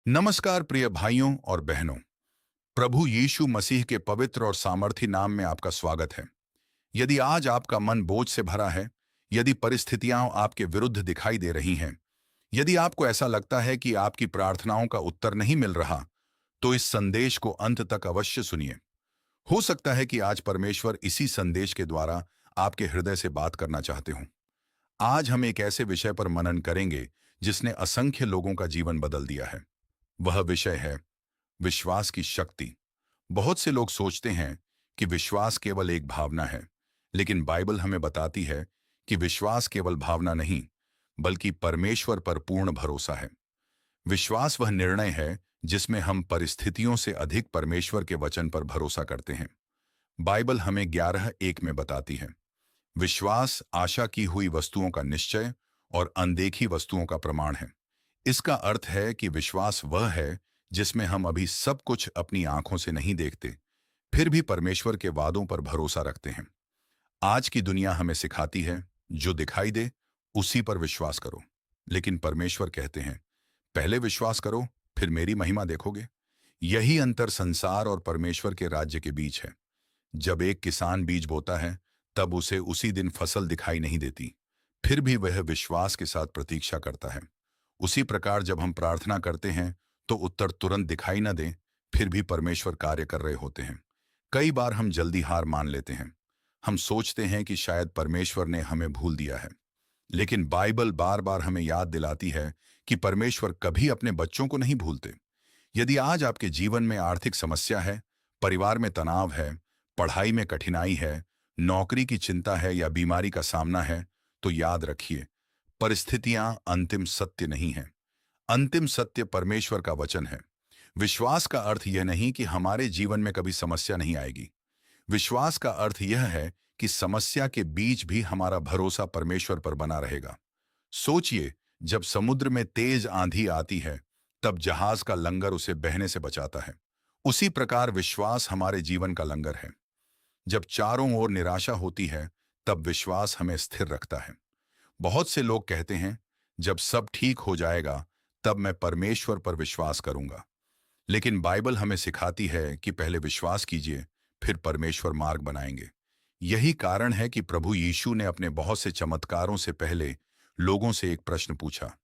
नमस्कार प्रिय भाइयों और बहनों। प्रभु यीशु मसीह के पवित्र और सामर्थी नाम में आपका स्वागत है। यदि आज आपका मन बोझ से भरा है, यदि परिस्थितियां आपके विरुद्ध दिखाई दे रही हैं, यदि आपको ऐसा लगता है कि आपकी प्रार्थनाओं का उत्तर नहीं मिल रहा, तो इस संदेश को अंत तक अवश्य सुनिए। हो सकता है कि आज परमेश्वर इसी संदेश के द्वारा आपके हृदय से बात करना चाहते हों। आज हम एक ऐसे विषय पर मनन करेंगे जिसने असंख्य लोगों का जीवन बदल दिया है। वह विषय है विश्वास की शक्ति। बहुत से लोग सोचते हैं कि विश्वास केवल एक भावना है, लेकिन बाइबल हमें बताती है कि विश्वास केवल भावना नहीं, बल्कि परमेश्वर पर पूर्ण भरोसा है। विश्वास वह निर्णय है जिसमें हम परिस्थितियों से अधिक परमेश्वर के वचन पर भरोसा करते हैं। बाइबल हमें 11:1 में बताती है, विश्वास आशा की हुई वस्तुओं का निश्चय और अनदेखी वस्तुओं का प्रमाण है। इसका अर्थ है कि विश्वास वह है जिसमें हम अभी सब कुछ अपनी आंखों से नहीं देखते, फिर भी परमेश्वर के वादों पर भरोसा रखते हैं। आज की दुनिया हमें सिखाती है, जो दिखाई दे उसी पर विश्वास करो, लेकिन परमेश्वर कहते हैं, पहले विश्वास करो, फिर मेरी महिमा देखोगे। यही अंतर संसार और परमेश्वर के राज्य के बीच है। जब एक किसान बीज बोता है, तब उसे उसी दिन फसल दिखाई नहीं देती, फिर भी वह विश्वास के साथ प्रतीक्षा करता है। उसी प्रकार जब हम प्रार्थना करते हैं तो उत्तर तुरंत दिखाई न दें, फिर भी परमेश्वर कार्य कर रहे होते हैं। कई बार हम जल्दी हार मान लेते हैं। हम सोचते हैं कि शायद परमेश्वर ने हमें भूल दिया है, लेकिन बाइबल बार बार हमें याद दिलाती है कि परमेश्वर कभी अपने बच्चों को नहीं भूलते। यदि आज आपके जीवन में आर्थिक समस्या है, परिवार में तनाव है, पढ़ाई में कठिनाई है, नौकरी की चिंता है या बीमारी का सामना है, तो याद रखिए, परिस्थितियां अंतिम सत्य नहीं है। अंतिम सत्य परमेश्वर का वचन है। विश्वास का अर्थ यह नहीं कि हमारे जीवन में कभी समस्या नहीं आएगी। विश्वास का अर्थ यह है कि समस्या के बीच भी हमारा भरोसा परमेश्वर पर बना रहेगा। सोचिए, जब समुद्र में तेज आंधी आती है, तब जहाज का लंगर उसे बहने से बचाता है। उसी प्रकार विश्वास हमारे जीवन का लंगर है। जब चारों ओर निराशा होती है, तब विश्वास हमें स्थिर रखता है। बहुत से लोग कहते हैं, जब सब ठीक हो जाएगा तब मैं परमेश्वर पर विश्वास करूंगा। लेकिन बाइबल हमें सिखाती है कि पहले विश्वास कीजिए, फिर परमेश्वर मार्ग बनाएंगे। यही कारण है कि प्रभु यीशु ने अपने बहुत से चमत्कारों से पहले लोगों से एक प्रश्न पूछा,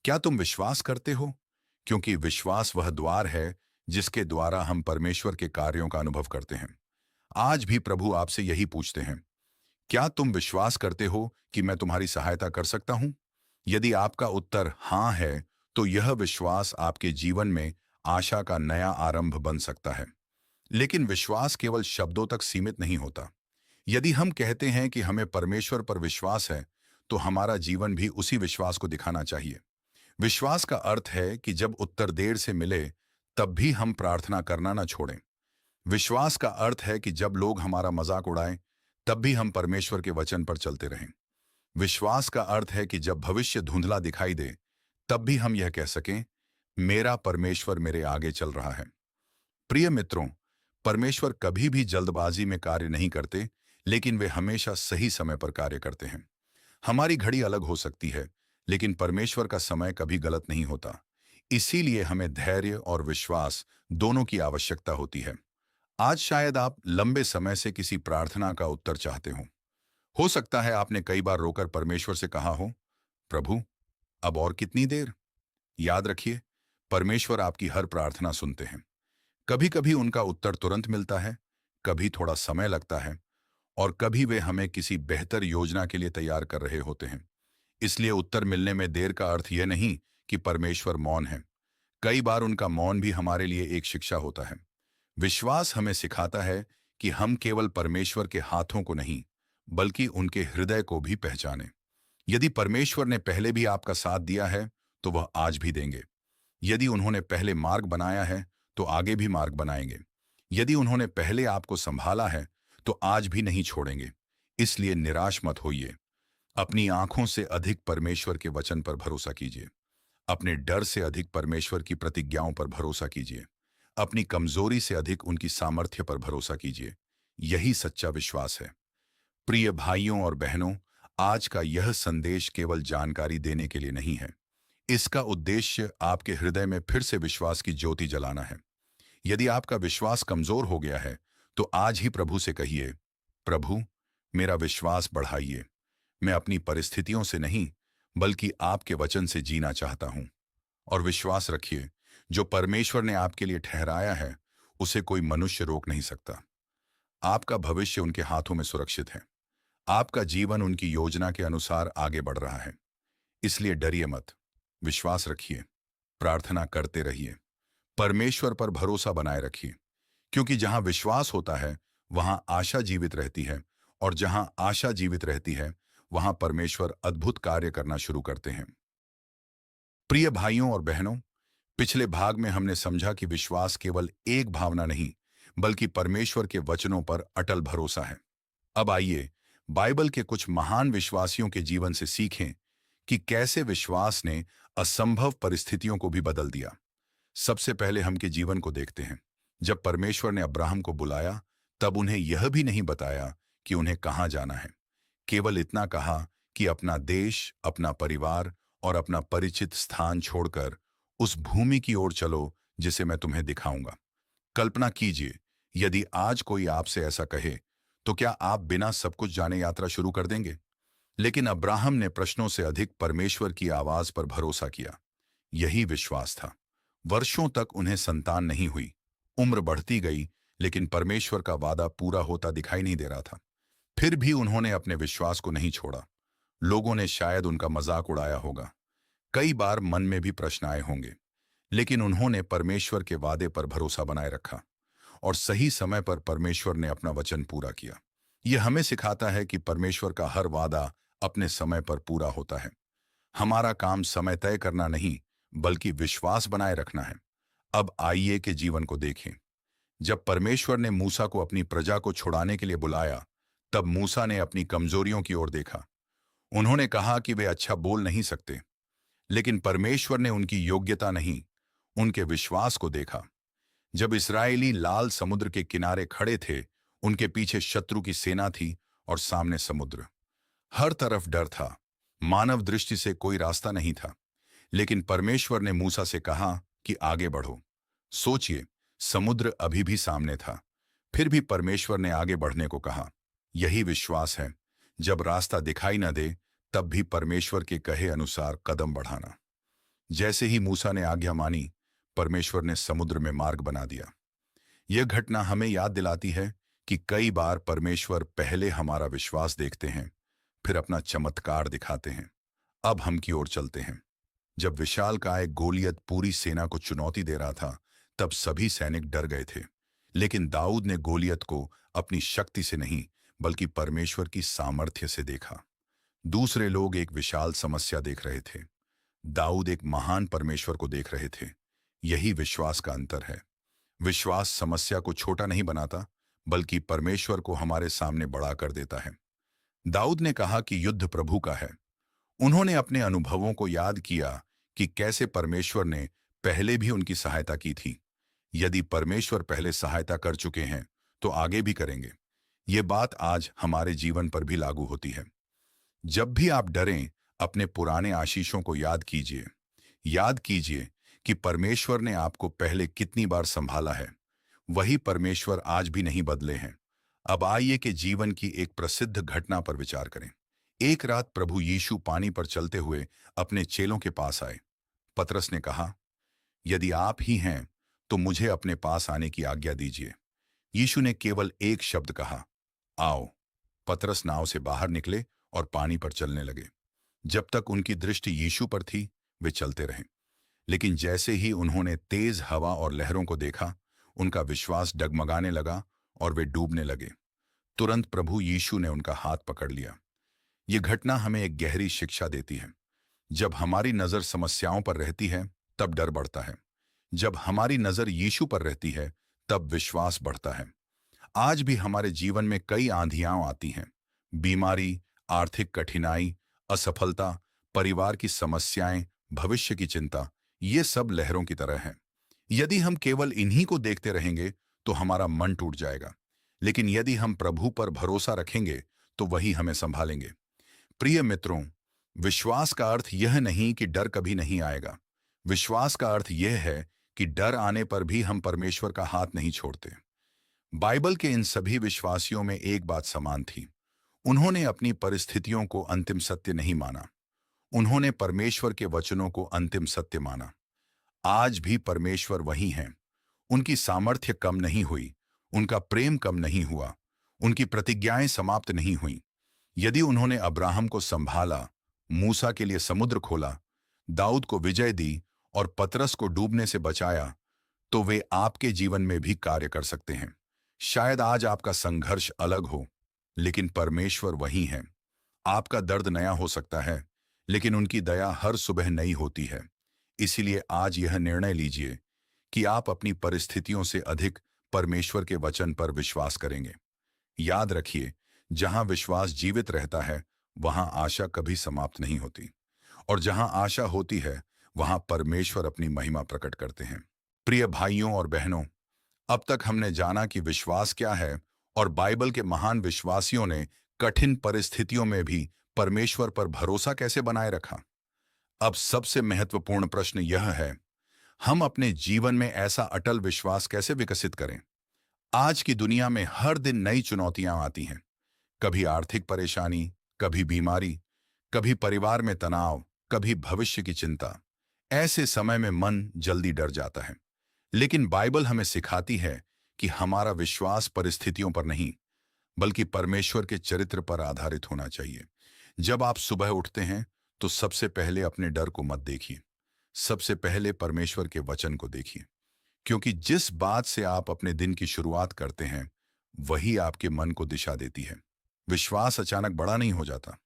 क्या तुम विश्वास करते हो? क्योंकि विश्वास वह द्वार है जिसके द्वारा हम परमेश्वर के कार्यों का अनुभव करते हैं। आज भी प्रभु आपसे यही पूछते हैं, क्या तुम विश्वास करते हो कि मैं तुम्हारी सहायता कर सकता हूं? यदि आपका उत्तर हां है, तो यह विश्वास आपके जीवन में आशा का नया आरंभ बन सकता है। लेकिन विश्वास केवल शब्दों तक सीमित नहीं होता। यदि हम कहते हैं कि हमें परमेश्वर पर विश्वास है, तो हमारा जीवन भी उसी विश्वास को दिखाना चाहिए। विश्वास का अर्थ है कि जब उत्तर देर से मिले, तब भी हम प्रार्थना करना न छोड़ें। विश्वास का अर्थ है कि जब लोग हमारा मजाक उड़ाएं, तब भी हम परमेश्वर के वचन पर चलते रहें। विश्वास का अर्थ है कि जब भविष्य धुंधला दिखाई दे, तब भी हम यह कह सकें, मेरा परमेश्वर मेरे आगे चल रहा है। प्रिय मित्रों, परमेश्वर कभी भी जल्दबाजी में कार्य नहीं करते, लेकिन वे हमेशा सही समय पर कार्य करते हैं। हमारी घड़ी अलग हो सकती है, लेकिन परमेश्वर का समय कभी गलत नहीं होता। इसीलिए हमें धैर्य और विश्वास दोनों की आवश्यकता होती है। आज शायद आप लंबे समय से किसी प्रार्थना का उत्तर चाहते हो सकता है आपने कई बार रोकर परमेश्वर से कहा हो, प्रभु, अब और कितनी देर? याद रखिए, परमेश्वर आपकी हर प्रार्थना सुनते हैं। कभी कभी उनका उत्तर तुरंत मिलता है, कभी थोड़ा समय लगता है, और कभी वे हमें किसी बेहतर योजना के लिए तैयार कर रहे होते हैं। इसलिए उत्तर मिलने में देर का अर्थ यह नहीं कि परमेश्वर मौन है। कई बार उनका मौन भी हमारे लिए एक शिक्षा होता है। विश्वास हमें सिखाता है कि हम केवल परमेश्वर के हाथों को नहीं, बल्कि उनके हृदय को भी पहचानें। यदि परमेश्वर ने पहले भी आपका साथ दिया है, तो वह आज भी देंगे। यदि उन्होंने पहले मार्ग बनाया है, तो आगे भी मार्ग बनाएंगे। यदि उन्होंने पहले आपको संभाला है, तो आज भी नहीं छोड़ेंगे। इसलिए निराश मत होइए। अपनी आंखों से अधिक परमेश्वर के वचन पर भरोसा कीजिए। अपने डर से अधिक परमेश्वर की प्रतिज्ञाओं पर भरोसा कीजिए। अपनी कमजोरी से अधिक उनकी सामर्थ्य पर भरोसा कीजिए। यही सच्चा विश्वास है। प्रिय भाइयों और बहनों, आज का यह संदेश केवल जानकारी देने के लिए नहीं है। इसका उद्देश्य आपके हृदय में फिर से विश्वास की ज्योति जलाना है। यदि आपका विश्वास कमजोर हो गया है, तो आज ही प्रभु से कहिए, प्रभु, मेरा विश्वास बढ़ाइए। मैं अपनी परिस्थितियों से नहीं, बल्कि आपके वचन से जीना चाहता हूं। और विश्वास रखिए, जो परमेश्वर ने आपके लिए ठहराया है, उसे कोई मनुष्य रोक नहीं सकता। आपका भविष्य उनके हाथों में सुरक्षित है। आपका जीवन उनकी योजना के अनुसार आगे बढ़ रहा है। इसलिए डरिए मत, विश्वास रखिए, प्रार्थना करते रहिए, परमेश्वर पर भरोसा बनाए रखिए। क्योंकि जहां विश्वास होता है, वहां आशा जीवित रहती है, और जहां आशा जीवित रहती है, वहां परमेश्वर अद्भुत कार्य करना शुरू करते हैं। प्रिय भाइयों और बहनों, पिछले भाग में हमने समझा कि विश्वास केवल एक भावना नहीं, बल्कि परमेश्वर के वचनों पर अटल भरोसा है। अब आइए बाइबल के कुछ महान विश्वासियों के जीवन से सीखें कि कैसे विश्वास ने असंभव परिस्थितियों को भी बदल दिया। सबसे पहले हम के जीवन को देखते हैं। जब परमेश्वर ने अब्राहम को बुलाया, तब उन्हें यह भी नहीं बताया कि उन्हें कहां जाना है। केवल इतना कहा कि अपना देश, अपना परिवार और अपना परिचित स्थान छोड़कर उस भूमि की ओर चलो जिसे मैं तुम्हें दिखाऊंगा। कल्पना कीजिए, यदि आज कोई आपसे ऐसा कहे, तो क्या आप बिना सब कुछ जाने यात्रा शुरू कर देंगे? लेकिन अब्राहम ने प्रश्नों से अधिक परमेश्वर की आवाज पर भरोसा किया। यही विश्वास था। वर्षों तक उन्हें संतान नहीं हुई। उम्र बढ़ती गई, लेकिन परमेश्वर का वादा पूरा होता दिखाई नहीं दे रहा था। फिर भी उन्होंने अपने विश्वास को नहीं छोड़ा। लोगों ने शायद उनका मजाक उड़ाया होगा। कई बार मन में भी प्रश्न आए होंगे, लेकिन उन्होंने परमेश्वर के वादे पर भरोसा बनाए रखा, और सही समय पर परमेश्वर ने अपना वचन पूरा किया। यह हमें सिखाता है कि परमेश्वर का हर वादा अपने समय पर पूरा होता है। हमारा काम समय तय करना नहीं, बल्कि विश्वास बनाए रखना है। अब आइए के जीवन को देखें। जब परमेश्वर ने मूसा को अपनी प्रजा को छुड़ाने के लिए बुलाया, तब मूसा ने अपनी कमजोरियों की ओर देखा। उन्होंने कहा कि वे अच्छा बोल नहीं सकते, लेकिन परमेश्वर ने उनकी योग्यता नहीं, उनके विश्वास को देखा। जब इस्राएली लाल समुद्र के किनारे खड़े थे, उनके पीछे शत्रु की सेना थी और सामने समुद्र। हर तरफ डर था। मानव दृष्टि से कोई रास्ता नहीं था, लेकिन परमेश्वर ने मूसा से कहा कि आगे बढ़ो। सोचिए, समुद्र अभी भी सामने था, फिर भी परमेश्वर ने आगे बढ़ने को कहा। यही विश्वास है। जब रास्ता दिखाई न दे, तब भी परमेश्वर के कहे अनुसार कदम बढ़ाना। जैसे ही मूसा ने आज्ञा मानी, परमेश्वर ने समुद्र में मार्ग बना दिया। यह घटना हमें याद दिलाती है कि कई बार परमेश्वर पहले हमारा विश्वास देखते हैं, फिर अपना चमत्कार दिखाते हैं। अब हम की ओर चलते हैं। जब विशालकाय गोलियत पूरी सेना को चुनौती दे रहा था, तब सभी सैनिक डर गए थे। लेकिन दाऊद ने गोलियत को अपनी शक्ति से नहीं, बल्कि परमेश्वर की सामर्थ्य से देखा। दूसरे लोग एक विशाल समस्या देख रहे थे, दाऊद एक महान परमेश्वर को देख रहे थे। यही विश्वास का अंतर है। विश्वास समस्या को छोटा नहीं बनाता, बल्कि परमेश्वर को हमारे सामने बड़ा कर देता है। दाऊद ने कहा कि युद्ध प्रभु का है। उन्होंने अपने अनुभवों को याद किया कि कैसे परमेश्वर ने पहले भी उनकी सहायता की थी। यदि परमेश्वर पहले सहायता कर चुके हैं, तो आगे भी करेंगे। ये बात आज हमारे जीवन पर भी लागू होती है। जब भी आप डरें, अपने पुराने आशीषों को याद कीजिए। याद कीजिए कि परमेश्वर ने आपको पहले कितनी बार संभाला है। वही परमेश्वर आज भी नहीं बदले हैं। अब आइए कि जीवन की एक प्रसिद्ध घटना पर विचार करें। एक रात प्रभु यीशु पानी पर चलते हुए अपने चेलों के पास आए। पतरस ने कहा, यदि आप ही हैं, तो मुझे अपने पास आने की आज्ञा दीजिए। यीशु ने केवल एक शब्द कहा, आओ। पतरस नाव से बाहर निकले और पानी पर चलने लगे। जब तक उनकी दृष्टि यीशु पर थी, वे चलते रहे। लेकिन जैसे ही उन्होंने तेज हवा और लहरों को देखा, उनका विश्वास डगमगाने लगा और वे डूबने लगे। तुरंत प्रभु यीशु ने उनका हाथ पकड़ लिया। ये घटना हमें एक गहरी शिक्षा देती है। जब हमारी नजर समस्याओं पर रहती है, तब डर बढ़ता है। जब हमारी नजर यीशु पर रहती है, तब विश्वास बढ़ता है। आज भी हमारे जीवन में कई आंधियां आती हैं। बीमारी, आर्थिक कठिनाई, असफलता, परिवार की समस्याएं, भविष्य की चिंता, ये सब लहरों की तरह हैं। यदि हम केवल इन्हीं को देखते रहेंगे, तो हमारा मन टूट जाएगा। लेकिन यदि हम प्रभु पर भरोसा रखेंगे, तो वही हमें संभालेंगे। प्रिय मित्रों, विश्वास का अर्थ यह नहीं कि डर कभी नहीं आएगा। विश्वास का अर्थ यह है कि डर आने पर भी हम परमेश्वर का हाथ नहीं छोड़ते। बाइबल के इन सभी विश्वासियों में एक बात समान थी। उन्होंने अपनी परिस्थितियों को अंतिम सत्य नहीं माना। उन्होंने परमेश्वर के वचनों को अंतिम सत्य माना। आज भी परमेश्वर वही हैं। उनकी सामर्थ्य कम नहीं हुई, उनका प्रेम कम नहीं हुआ, उनकी प्रतिज्ञाएं समाप्त नहीं हुईं। यदि उन्होंने अब्राहम को संभाला, मूसा के लिए समुद्र खोला, दाऊद को विजय दी और पतरस को डूबने से बचाया, तो वे आपके जीवन में भी कार्य कर सकते हैं। शायद आज आपका संघर्ष अलग हो, लेकिन परमेश्वर वही है। आपका दर्द नया हो सकता है, लेकिन उनकी दया हर सुबह नई होती है। इसीलिए आज यह निर्णय लीजिए कि आप अपनी परिस्थितियों से अधिक परमेश्वर के वचन पर विश्वास करेंगे। याद रखिए, जहां विश्वास जीवित रहता है, वहां आशा कभी समाप्त नहीं होती। और जहां आशा होती है, वहां परमेश्वर अपनी महिमा प्रकट करते हैं। प्रिय भाइयों और बहनों, अब तक हमने जाना कि विश्वास क्या है और बाइबल के महान विश्वासियों ने कठिन परिस्थितियों में भी परमेश्वर पर भरोसा कैसे बनाए रखा। अब सबसे महत्वपूर्ण प्रश्न यह है, हम अपने जीवन में ऐसा अटल विश्वास कैसे विकसित करें। आज की दुनिया में हर दिन नई चुनौतियां आती हैं। कभी आर्थिक परेशानी, कभी बीमारी, कभी परिवार में तनाव, कभी भविष्य की चिंता। ऐसे समय में मन जल्दी डर जाता है। लेकिन बाइबल हमें सिखाती है कि हमारा विश्वास परिस्थितियों पर नहीं, बल्कि परमेश्वर के चरित्र पर आधारित होना चाहिए। जब आप सुबह उठते हैं, तो सबसे पहले अपने डर को मत देखिए। सबसे पहले परमेश्वर के वचन को देखिए, क्योंकि जिस बात से आप अपने दिन की शुरुआत करते हैं, वही आपके मन को दिशा देती है। विश्वास अचानक बड़ा नहीं हो जाता।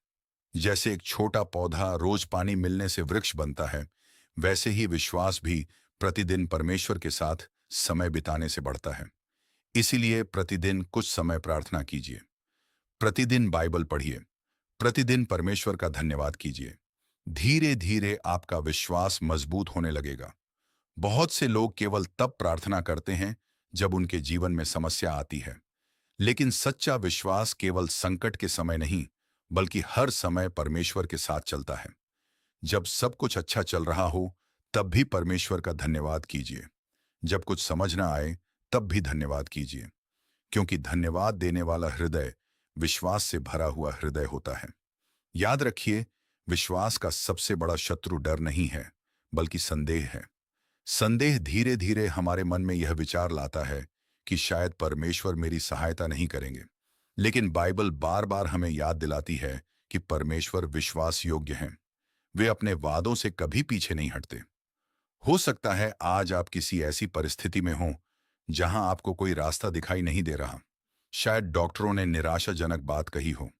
जैसे एक छोटा पौधा रोज पानी मिलने से वृक्ष बनता है, वैसे ही विश्वास भी प्रतिदिन परमेश्वर के साथ समय बिताने से बढ़ता है। इसीलिए प्रतिदिन कुछ समय प्रार्थना कीजिए, प्रतिदिन बाइबल पढ़िए, प्रतिदिन परमेश्वर का धन्यवाद कीजिए। धीरे धीरे आपका विश्वास मजबूत होने लगेगा। बहुत से लोग केवल तब प्रार्थना करते हैं जब उनके जीवन में समस्या आती है, लेकिन सच्चा विश्वास केवल संकट के समय नहीं, बल्कि हर समय परमेश्वर के साथ चलता है। जब सब कुछ अच्छा चल रहा हो, तब भी परमेश्वर का धन्यवाद कीजिए। जब कुछ समझ ना आए, तब भी धन्यवाद कीजिए, क्योंकि धन्यवाद देने वाला हृदय विश्वास से भरा हुआ हृदय होता है। याद रखिए, विश्वास का सबसे बड़ा शत्रु डर नहीं है, बल्कि संदेह है। संदेह धीरे धीरे हमारे मन में यह विचार लाता है कि शायद परमेश्वर मेरी सहायता नहीं करेंगे। लेकिन बाइबल बार बार हमें याद दिलाती है कि परमेश्वर विश्वास योग्य हैं। वे अपने वादों से कभी पीछे नहीं हटते। हो सकता है आज आप किसी ऐसी परिस्थिति में हों जहां आपको कोई रास्ता दिखाई नहीं दे रहा। शायद डॉक्टरों ने निराशाजनक बात कही हो,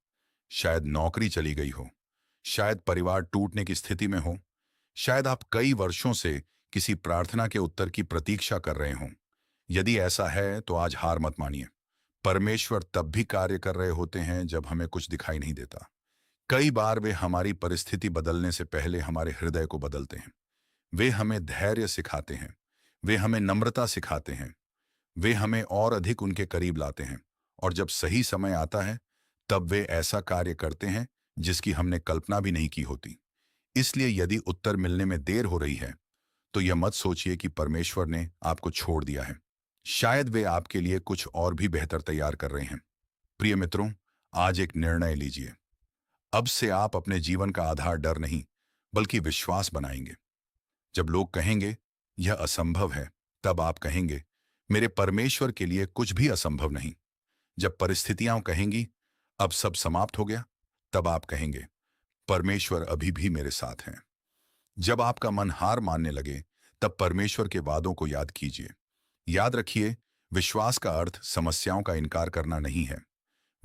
शायद नौकरी चली गई हो, शायद परिवार टूटने की स्थिति में हो, शायद आप कई वर्षों से किसी प्रार्थना के उत्तर की प्रतीक्षा कर रहे हों। यदि ऐसा है, तो आज हार मत मानिए। परमेश्वर तब भी कार्य कर रहे होते हैं जब हमें कुछ दिखाई नहीं देता। कई बार वे हमारी परिस्थिति बदलने से पहले हमारे हृदय को बदलते हैं। वे हमें धैर्य सिखाते हैं, वे हमें नम्रता सिखाते हैं, वे हमें और अधिक उनके करीब लाते हैं। और जब सही समय आता है, तब वे ऐसा कार्य करते हैं जिसकी हमने कल्पना भी नहीं की होती। इसलिए यदि उत्तर मिलने में देर हो रही है, तो यह मत सोचिए कि परमेश्वर ने आपको छोड़ दिया है। शायद वे आपके लिए कुछ और भी बेहतर तैयार कर रहे हैं। प्रिय मित्रों, आज एक निर्णय लीजिए। अब से आप अपने जीवन का आधार डर नहीं, बल्कि विश्वास बनाएंगे। जब लोग कहेंगे यह असंभव है, तब आप कहेंगे मेरे परमेश्वर के लिए कुछ भी असंभव नहीं। जब परिस्थितियां कहेंगी अब सब समाप्त हो गया, तब आप कहेंगे परमेश्वर अभी भी मेरे साथ हैं। जब आपका मन हार मानने लगे, तब परमेश्वर के वादों को याद कीजिए। याद रखिए, विश्वास का अर्थ समस्याओं का इनकार करना नहीं है।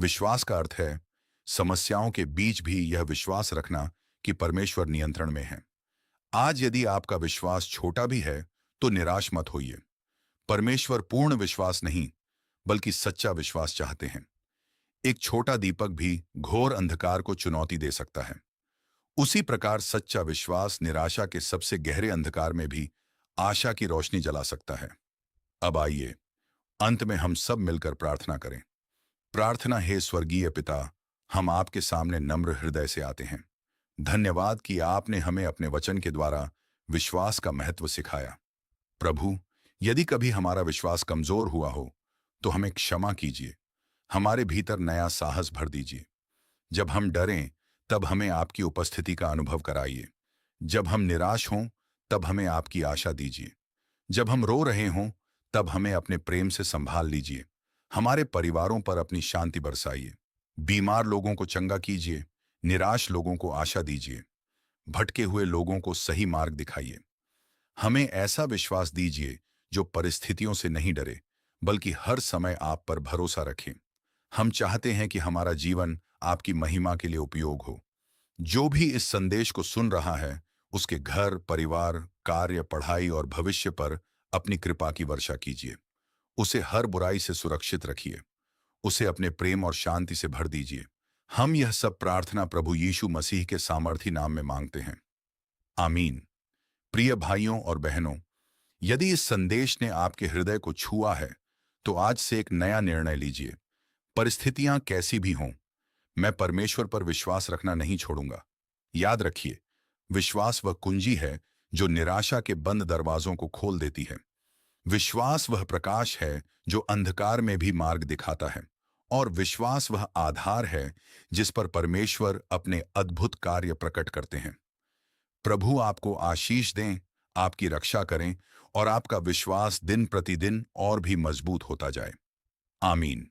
विश्वास का अर्थ है समस्याओं के बीच भी यह विश्वास रखना कि परमेश्वर नियंत्रण में है। आज यदि आपका विश्वास छोटा भी है, तो निराश मत होइए। परमेश्वर पूर्ण विश्वास नहीं, बल्कि सच्चा विश्वास चाहते हैं। एक छोटा दीपक भी घोर अंधकार को चुनौती दे सकता है। उसी प्रकार सच्चा विश्वास निराशा के सबसे गहरे अंधकार में भी आशा की रोशनी जला सकता है। अब आइए, अंत में हम सब मिलकर प्रार्थना करें। प्रार्थना। हे स्वर्गीय पिता, हम आपके सामने नम्र हृदय से आते हैं। धन्यवाद कि आपने हमें अपने वचन के द्वारा विश्वास का महत्व सिखाया। प्रभु, यदि कभी हमारा विश्वास कमजोर हुआ हो, तो हमें क्षमा कीजिए। हमारे भीतर नया साहस भर दीजिए। जब हम डरें, तब हमें आपकी उपस्थिति का अनुभव कराइए। जब हम निराश हों, तब हमें आपकी आशा दीजिए। जब हम रो रहे हों, तब हमें अपने प्रेम से संभाल लीजिए। हमारे परिवारों पर अपनी शांति बरसाइए। बीमार लोगों को चंगा कीजिए, निराश लोगों को आशा दीजिए, भटके हुए लोगों को सही मार्ग दिखाइए। हमें ऐसा विश्वास दीजिए जो परिस्थितियों से नहीं डरे, बल्कि हर समय आप पर भरोसा रखे। हम चाहते हैं कि हमारा जीवन आपकी महिमा के लिए उपयोग हो। जो भी इस संदेश को सुन रहा है, उसके घर, परिवार, कार्य, पढ़ाई और भविष्य पर अपनी कृपा की वर्षा कीजिए। उसे हर बुराई से सुरक्षित रखिए। उसे अपने प्रेम और शांति से भर दीजिए। हम यह सब प्रार्थना प्रभु यीशु मसीह के सामर्थी नाम में मांगते हैं। आमीन। प्रिय भाइयों और बहनों, यदि इस संदेश ने आपके हृदय को छुआ है, तो आज से एक नया निर्णय लीजिए। परिस्थितियां कैसी भी हों, मैं परमेश्वर पर विश्वास रखना नहीं छोड़ूंगा। याद रखिए, विश्वास वह कुंजी है जो निराशा के बंद दरवाजों को खोल देती है। विश्वास वह प्रकाश है जो अंधकार में भी मार्ग दिखाता है। और विश्वास वह आधार है जिस पर परमेश्वर अपने अद्भुत कार्य प्रकट करते हैं। प्रभु आपको आशीष दें, आपकी रक्षा करें और आपका विश्वास दिन प्रतिदिन और भी मजबूत होता जाए। आमीन।